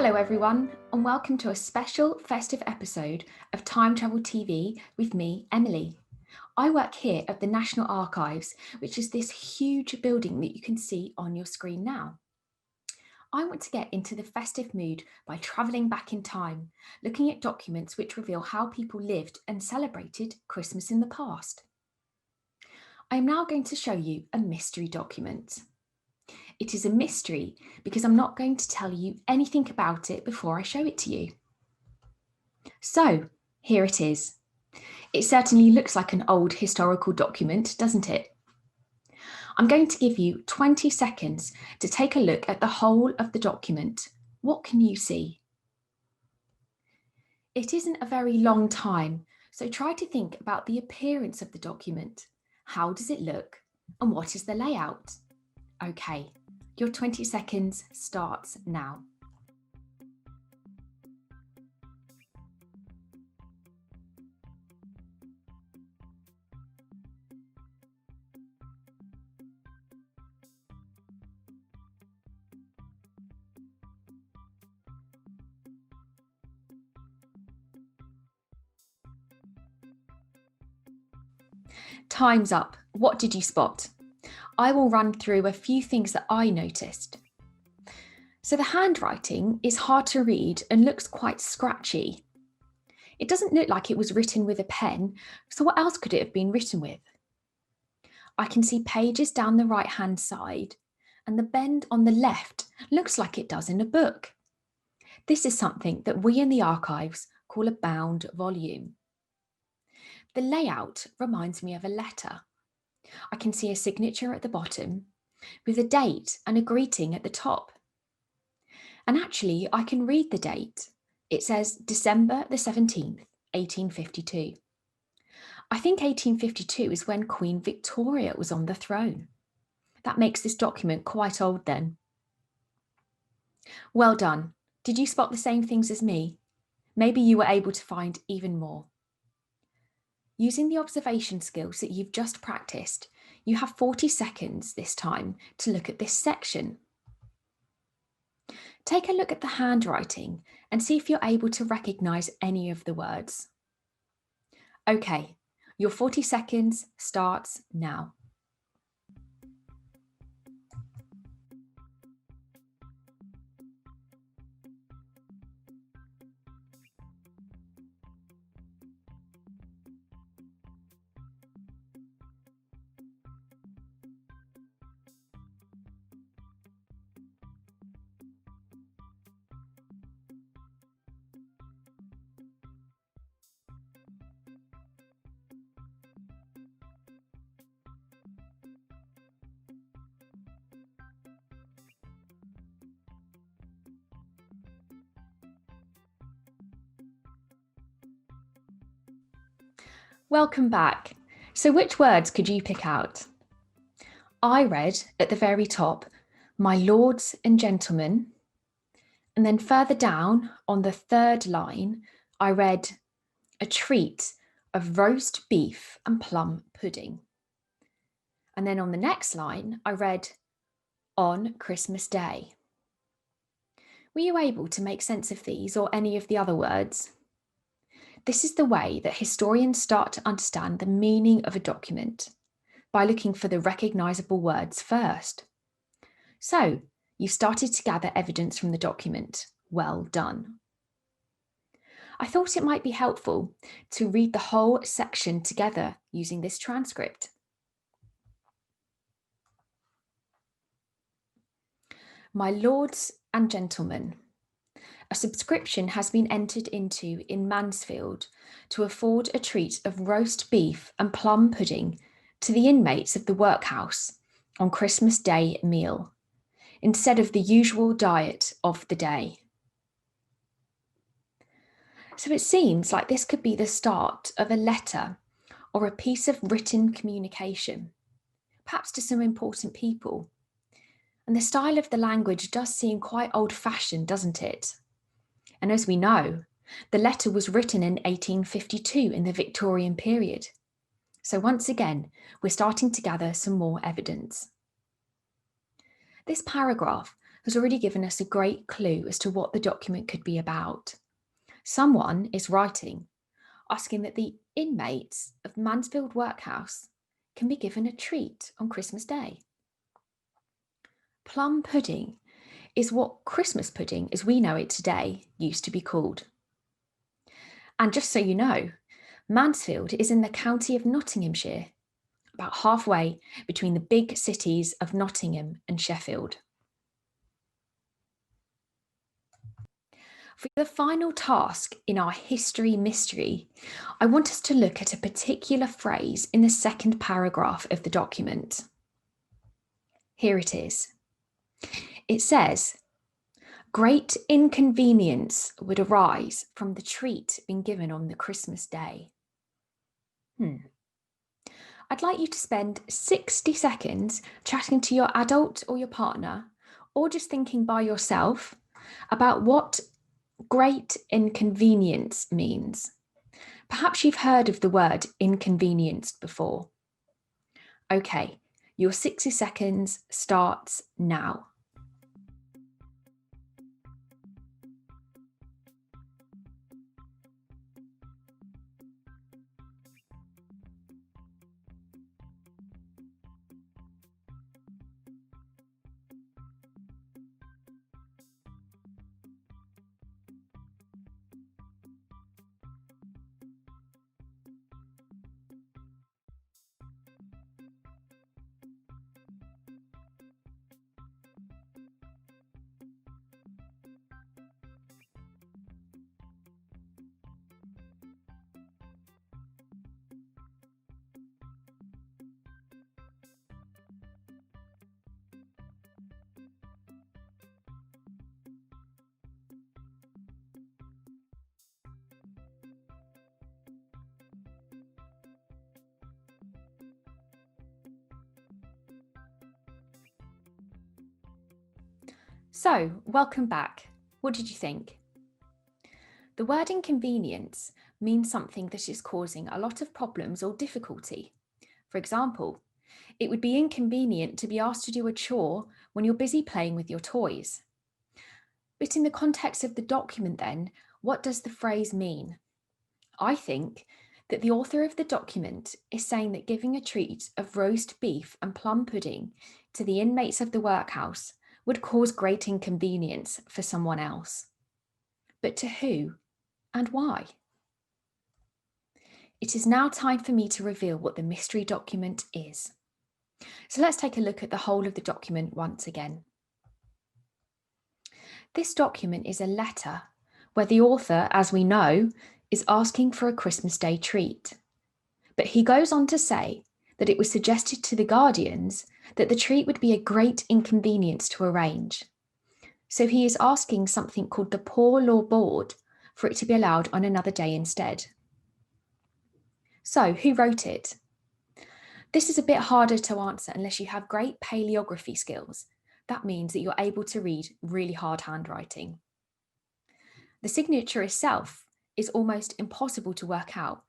Hello everyone, and welcome to a special festive episode of Time Travel TV with me, Emily. I work here at the National Archives, which is this huge building that you can see on your screen now. I want to get into the festive mood by travelling back in time, looking at documents which reveal how people lived and celebrated Christmas in the past. I am now going to show you a mystery document. It is a mystery because I'm not going to tell you anything about it before I show it to you. So here it is. It certainly looks like an old historical document, doesn't it? I'm going to give you 20 seconds to take a look at the whole of the document. What can you see? It isn't a very long time, so try to think about the appearance of the document. How does it look? And what is the layout? Okay, your 20 seconds starts now. Time's up. What did you spot? I will run through a few things that I noticed. So the handwriting is hard to read and looks quite scratchy. It doesn't look like it was written with a pen, so what else could it have been written with? I can see pages down the right-hand side, and the bend on the left looks like it does in a book. This is something that we in the archives call a bound volume. The layout reminds me of a letter. I can see a signature at the bottom with a date and a greeting at the top. And actually, I can read the date. It says December the 17th, 1852. I think 1852 is when Queen Victoria was on the throne. That makes this document quite old then. Well done. Did you spot the same things as me? Maybe you were able to find even more. Using the observation skills that you've just practiced, you have 40 seconds this time to look at this section. Take a look at the handwriting and see if you're able to recognise any of the words. Okay, your 40 seconds starts now. Welcome back. So which words could you pick out? I read at the very top, my lords and gentlemen. And then further down on the third line, I read a treat of roast beef and plum pudding. And then on the next line, I read on Christmas Day. Were you able to make sense of these or any of the other words? This is the way that historians start to understand the meaning of a document, by looking for the recognisable words first. So, you've started to gather evidence from the document. Well done. I thought it might be helpful to read the whole section together using this transcript. My lords and gentlemen, a subscription has been entered into in Mansfield to afford a treat of roast beef and plum pudding to the inmates of the workhouse on Christmas Day meal, instead of the usual diet of the day. So it seems like this could be the start of a letter or a piece of written communication, perhaps to some important people. And the style of the language does seem quite old-fashioned, doesn't it? And as we know, the letter was written in 1852 in the Victorian period. So once again, we're starting to gather some more evidence. This paragraph has already given us a great clue as to what the document could be about. Someone is writing, asking that the inmates of Mansfield Workhouse can be given a treat on Christmas Day. Plum pudding is what Christmas pudding, as we know it today, used to be called. And just so you know, Mansfield is in the county of Nottinghamshire, about halfway between the big cities of Nottingham and Sheffield. For the final task in our history mystery, I want us to look at a particular phrase in the second paragraph of the document. Here it is. It says, "Great inconvenience would arise from the treat being given on the Christmas day." I'd like you to spend 60 seconds chatting to your adult or your partner, or just thinking by yourself about what great inconvenience means. Perhaps you've heard of the word inconvenienced before. Okay, your 60 seconds starts now. So, welcome back. What did you think? The word inconvenience means something that is causing a lot of problems or difficulty. For example, it would be inconvenient to be asked to do a chore when you're busy playing with your toys. But in the context of the document then, what does the phrase mean? I think that the author of the document is saying that giving a treat of roast beef and plum pudding to the inmates of the workhouse would cause great inconvenience for someone else. But to who and why? It is now time for me to reveal what the mystery document is. So let's take a look at the whole of the document once again. This document is a letter where the author, as we know, is asking for a Christmas Day treat. But he goes on to say that it was suggested to the guardians that the treat would be a great inconvenience to arrange. So he is asking something called the Poor Law Board for it to be allowed on another day instead. So who wrote it? This is a bit harder to answer unless you have great paleography skills. That means that you're able to read really hard handwriting. The signature itself is almost impossible to work out.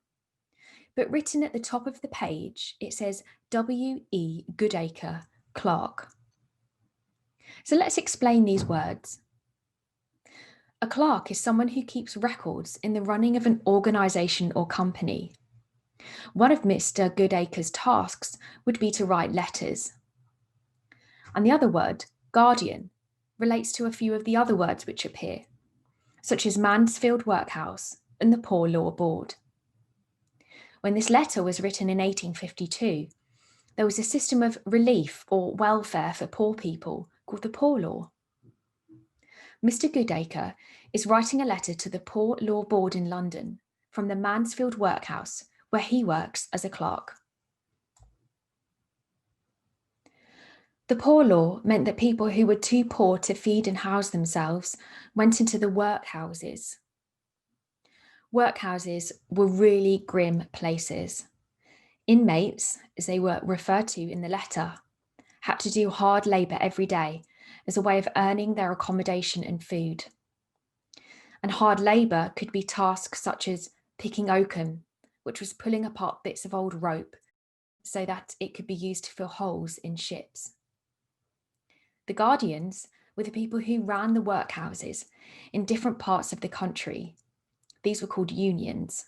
But written at the top of the page, it says W.E. Goodacre, Clerk. So let's explain these words. A clerk is someone who keeps records in the running of an organisation or company. One of Mr. Goodacre's tasks would be to write letters. And the other word, guardian, relates to a few of the other words which appear, such as Mansfield Workhouse and the Poor Law Board. When this letter was written in 1852, there was a system of relief or welfare for poor people called the Poor Law. Mr. Goodacre is writing a letter to the Poor Law Board in London from the Mansfield Workhouse, where he works as a clerk. The Poor Law meant that people who were too poor to feed and house themselves went into the workhouses. Workhouses were really grim places. Inmates, as they were referred to in the letter, had to do hard labour every day as a way of earning their accommodation and food. And hard labour could be tasks such as picking oakum, which was pulling apart bits of old rope so that it could be used to fill holes in ships. The guardians were the people who ran the workhouses in different parts of the country. These were called unions.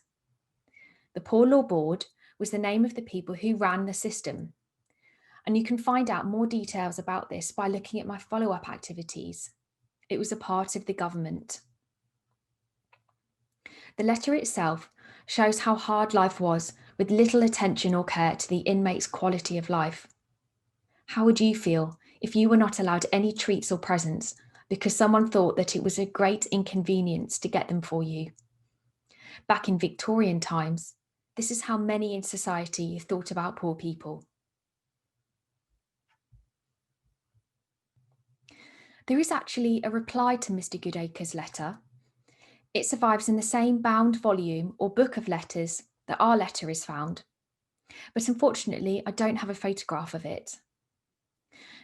The Poor Law Board was the name of the people who ran the system. And you can find out more details about this by looking at my follow-up activities. It was a part of the government. The letter itself shows how hard life was, with little attention or care to the inmates' quality of life. How would you feel if you were not allowed any treats or presents because someone thought that it was a great inconvenience to get them for you? Back in Victorian times, this is how many in society thought about poor people. There is actually a reply to Mr. Goodacre's letter. It survives in the same bound volume or book of letters that our letter is found, but unfortunately I don't have a photograph of it.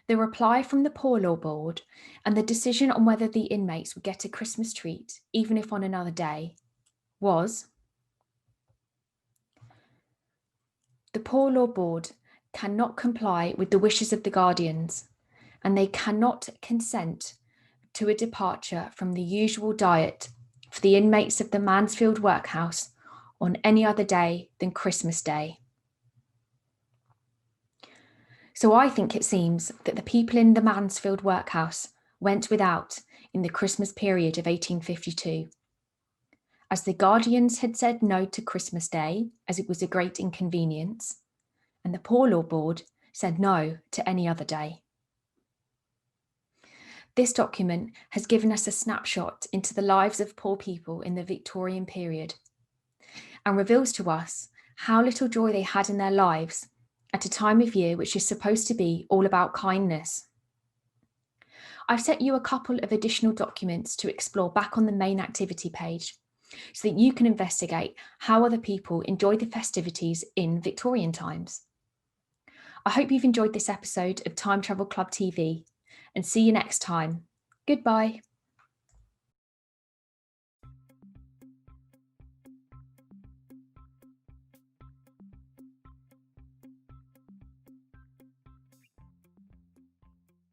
The reply from the Poor Law Board and the decision on whether the inmates would get a Christmas treat, even if on another day, was: the Poor Law Board cannot comply with the wishes of the guardians, and they cannot consent to a departure from the usual diet for the inmates of the Mansfield Workhouse on any other day than Christmas Day. So I think it seems that the people in the Mansfield Workhouse went without in the Christmas period of 1852. As the guardians had said no to Christmas Day, as it was a great inconvenience, and the Poor Law Board said no to any other day. This document has given us a snapshot into the lives of poor people in the Victorian period and reveals to us how little joy they had in their lives at a time of year which is supposed to be all about kindness. I've set you a couple of additional documents to explore back on the main activity page so that you can investigate how other people enjoyed the festivities in Victorian times. I hope you've enjoyed this episode of Time Travel Club TV and see you next time. Goodbye.